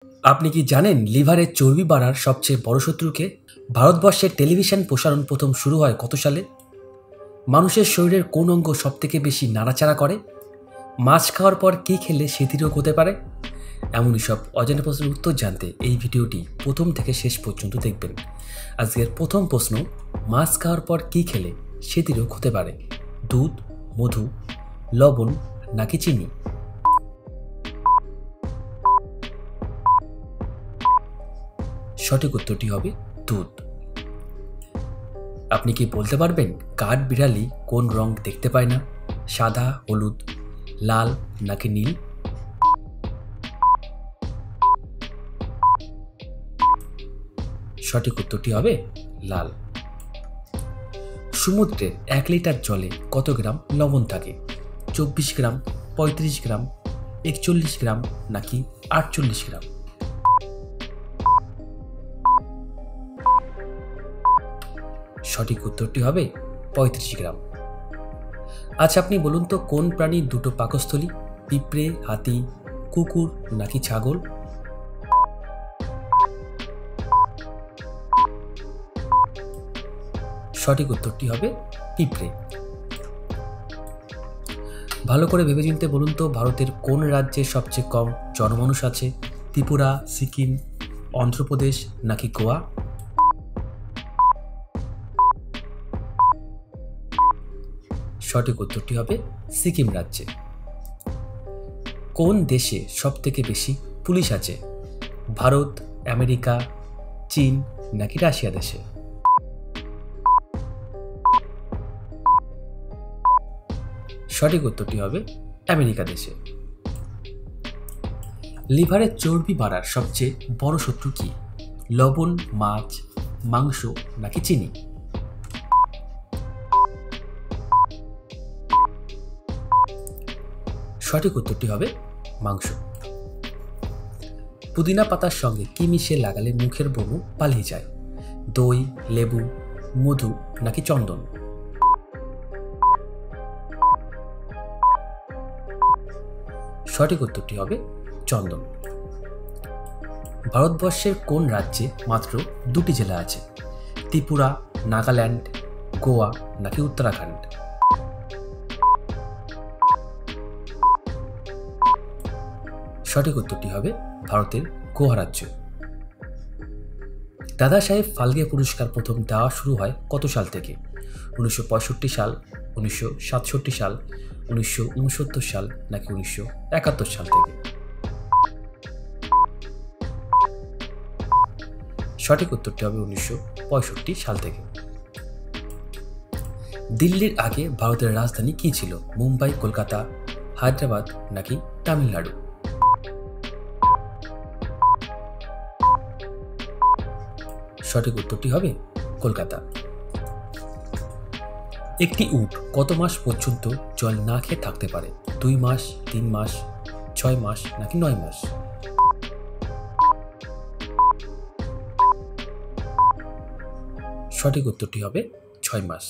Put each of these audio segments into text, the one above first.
আপনি কি জানেন লিভারের চর্বি বাড়ার সবচেয়ে বড় শত্রুকে? ভারতবর্ষের টেলিভিশন প্রসারণ প্রথম শুরু হয় কত সালে? মানুষের শরীরের কোন অঙ্গ সবথেকে বেশি নাড়াচাড়া করে? মাছ খাওয়ার পর কী খেলে স্মৃতিরোগ হতে পারে? এমনই সব অজানা প্রশ্নের উত্তর জানতে এই ভিডিওটি প্রথম থেকে শেষ পর্যন্ত দেখবেন। আজকের প্রথম প্রশ্ন, মাছ খাওয়ার পর কী খেলে স্মৃতিরোগ হতে পারে? দুধ, মধু, লবণ নাকি চিনি? সঠিক উত্তরটি হবে দুধ। আপনি কি বলতে পারবেন কাঠবিড়ালি কোন রং দেখতে পায় না? সাদা, হলুদ, লাল নাকি নীল? সঠিক উত্তরটি হবে লাল। সমুদ্রের 1 লিটার জলে কত গ্রাম লবণ থাকে? 24 গ্রাম, 35 গ্রাম, 41 গ্রাম নাকি 48 গ্রাম? সঠিক উত্তরটি হবে 35 গ্রাম। আচ্ছা, আপনি বলুন তো কোন প্রাণীর দুটো পাকস্থলী? পিঁপড়ে, হাতি, কুকুর নাকি ছাগল? সঠিক উত্তরটি হবে পিঁপড়ে। ভালো করে ভেবেচিন্তে বলুন তো ভারতের কোন রাজ্যে সবচেয়ে কম জনমানুষ আছে? ত্রিপুরা, সিকিম, অন্ধ্রপ্রদেশ নাকি গোয়া? সঠিক উত্তরটি হবে সিকিম রাজ্যে। কোন দেশে সবথেকে বেশি পুলিশ আছে? ভারত, আমেরিকা, চীন নাকি রাশিয়া দেশে? সঠিক উত্তরটি হবে আমেরিকা দেশে। লিভারের চর্বি বাড়ার সবচেয়ে বড় শত্রু কি? লবণ, মাছ, মাংস নাকি চিনি? সঠিক উত্তরটি হবে মাংস। পুদিনা পাতার সঙ্গে কি মিশিয়ে লাগালে মুখের ব্রণ পালিয়ে যায়? দই, লেবু, মধু নাকি চন্দন? সঠিক উত্তরটি হবে চন্দন। ভারতবর্ষের কোন রাজ্যে মাত্র 2টি জেলা আছে? ত্রিপুরা, নাগাল্যান্ড, গোয়া নাকি উত্তরাখণ্ড? সঠিক উত্তরটি হবে ভারতের গোয়া রাজ্য। দাদা সাহেব ফালকে পুরস্কার প্রথম দেওয়া শুরু হয় কত সাল থেকে? 1965 সাল, 1967 সাল, 1969 সাল নাকি 1971 সাল থেকে? সঠিক উত্তরটি হবে 1965 সাল থেকে। দিল্লির আগে ভারতের রাজধানী কি ছিল? মুম্বাই, কলকাতা, হায়দ্রাবাদ নাকি তামিলনাড়ু? সঠিক উত্তরটি হবে কলকাতা। একটি উট কত মাস পর্যন্ত জল না খেয়ে থাকতে পারে? 2 মাস, 3 মাস, 6 মাস নাকি 9 মাস? সঠিক উত্তরটি হবে 6 মাস।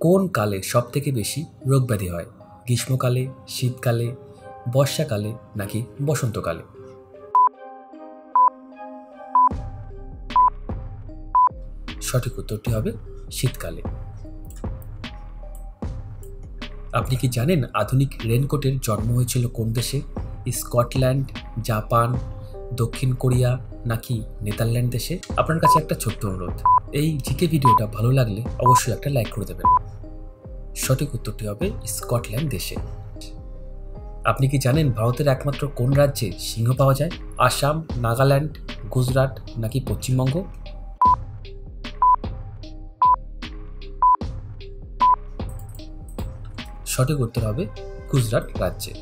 কোন কালে সব থেকে বেশি রোগ ব্যাধি হয়? গ্রীষ্মকালে, শীতকালে, বর্ষাকালে নাকি বসন্তকালে? সঠিক উত্তরটি হবে শীতকালে। আপনি কি জানেন আধুনিক রেনকোটের জন্ম হয়েছিল কোন দেশে? স্কটল্যান্ড, জাপান, দক্ষিণ কোরিয়া নাকি নেদারল্যান্ড দেশে? আপনার কাছে একটা ছোট্ট অনুরোধ, এই জিকে ভিডিওটা ভালো লাগলে অবশ্যই একটা লাইক করে দেবেন। সঠিক উত্তরটি হবে স্কটল্যান্ড দেশে। আপনি কি জানেন ভারতের একমাত্র কোন রাজ্যে সিংহ পাওয়া যায়? আসাম, নাগাল্যান্ড, গুজরাট নাকি পশ্চিমবঙ্গ? সঠিক উত্তর হবে গুজরাট রাজ্যে।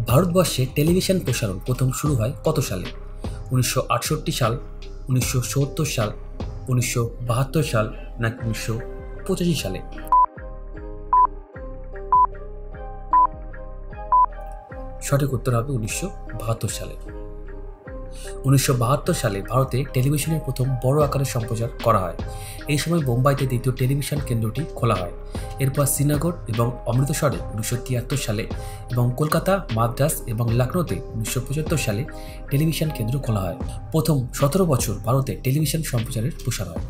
ভারতবর্ষে টেলিভিশন প্রসারণ প্রথম শুরু হয় কত সালে? 1968 সাল, 1970 সাল, 1972 সাল নাকি 1985 সালে? সঠিক উত্তর হবে 1972 সালে। 1972 সালে ভারতে টেলিভিশনের প্রথম বড় আকারের সম্প্রচার করা হয়। এই সময় বোম্বাইতে দ্বিতীয় টেলিভিশন কেন্দ্রটি খোলা হয়। এরপর শ্রীনগর এবং অমৃতসরে 1973 সালে এবং কলকাতা, মাদ্রাস এবং লখনৌতে 1975 সালে টেলিভিশন কেন্দ্র খোলা হয়। প্রথম 17 বছর ভারতে টেলিভিশন সম্প্রচারের প্রসার হয়।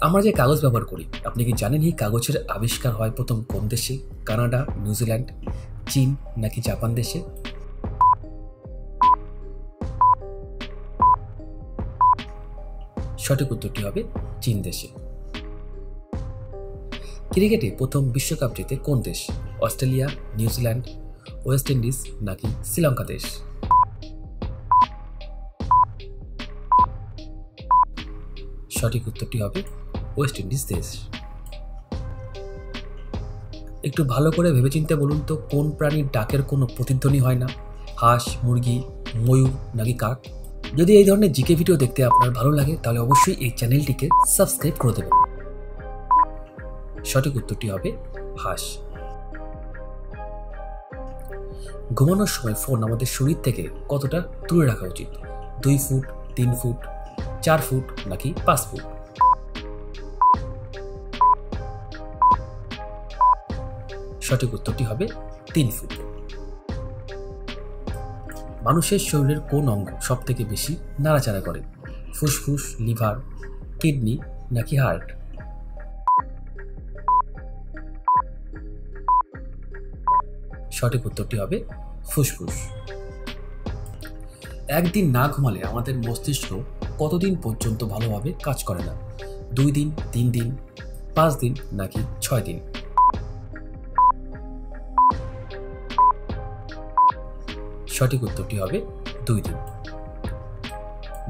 আমরা যে কাগজ ব্যবহার করি, আপনি কি জানেন এই কাগজের আবিষ্কার হয় প্রথম কোন দেশে? কানাডা, নিউজিল্যান্ড, চীন নাকি জাপান দেশে? সঠিক উত্তরটি হবে চীন দেশে। ক্রিকেটে প্রথম বিশ্বকাপ জেতে কোন দেশ? অস্ট্রেলিয়া, নিউজিল্যান্ড, ওয়েস্ট ইন্ডিজ নাকি শ্রীলঙ্কা দেশ? সঠিক উত্তরটি হবে ওয়েস্ট ইন্ডিজ দেশ। একটু ভালো করে ভেবেচিন্তে বলুন তো, কোন প্রাণীর ডাকের কোনো প্রতিধ্বনি হয় না? হাঁস, মুরগি, ময়ূর নাকি কাক? যদি এই ধরনের জিকে ভিডিও দেখতে আপনার ভালো লাগে তাহলে অবশ্যই এই চ্যানেলটিকে সাবস্ক্রাইব করে দেবেন। সঠিক উত্তরটি হবে হাঁস। ঘুমানোর সময় ফোন আমাদের শরীর থেকে কতটা দূরে রাখা উচিত? 2 ফুট, 3 ফুট, 4 ফুট নাকি 5 ফুট? সঠিক উত্তরটি হবে 3 ফুট। মানুষের শরীরের কোন অঙ্গ সব থেকে বেশি নাড়াচাড়া করে? ফুসফুস, লিভার, কিডনি নাকি হার্ট? সঠিক উত্তরটি হবে ফুসফুস। একদিন না ঘুমালে আমাদের মস্তিষ্ক কতদিন পর্যন্ত ভালোভাবে কাজ করে না? 2 দিন, 3 দিন, 5 দিন নাকি 6 দিন? সঠিক উত্তরটি হবে 2 দিন।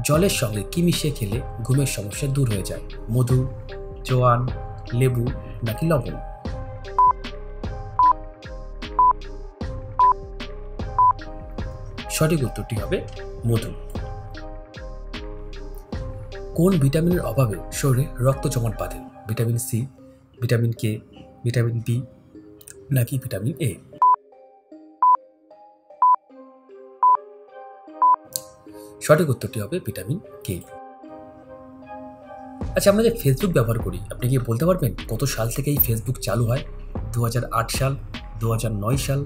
জলের সঙ্গে কি মিশিয়ে খেলে ঘুমের সমস্যা দূর হয়ে যায়? মধু, জোয়ান, লেবু নাকি লবণ? সঠিক উত্তরটি হবে মধু। কোন ভিটামিনের অভাবে শরীরে রক্ত জমাট বাঁধে? Vitamin C, vitamin K, vitamin B নাকি ভিটামিন এ? সঠিক উত্তরটি হবে ভিটামিন কে। আচ্ছা, আমরা যে ফেসবুক ব্যবহার করি, আপনি কি বলতে পারবেন কত সাল থেকে এই ফেসবুক চালু হয়? 2008 সাল, 2009 সাল,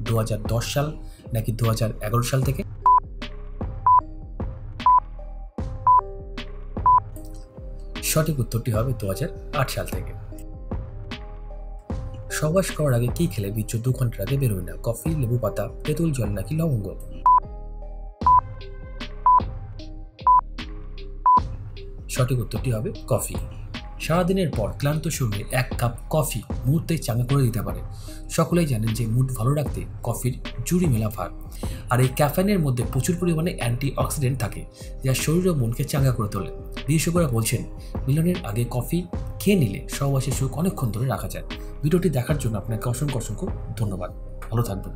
2010 সাল নাকি 2011 সাল থেকে? সঠিক উত্তরটি হবে 2008 সাল থেকে। সহবাস করার আগে কি খেলে বীর্য 2 ঘন্টার আগে বেরোয় না? কফি, লেবু পাতা, তেঁতুল জল নাকি লবঙ্গ? সঠিক উত্তরটি হবে কফি। সারাদিনের পর ক্লান্ত শরীরে 1 কাপ কফি মুহূর্তে চাঙ্গা করে দিতে পারে। সকলেই জানেন যে মুড ভালো রাখতে কফির জুড়ি মেলা ভার। আর এই ক্যাফেনের মধ্যে প্রচুর পরিমাণে অ্যান্টি অক্সিডেন্ট থাকে, যা শরীর ও মনকে চাঙ্গা করে তোলে। বিশেষজ্ঞরা বলছেন মিলনের আগে কফি খেয়ে নিলে সহবাসের সুখ অনেকক্ষণ ধরে রাখা যায়। ভিডিওটি দেখার জন্য আপনাকে অসংখ্য ধন্যবাদ। ভালো থাকবেন।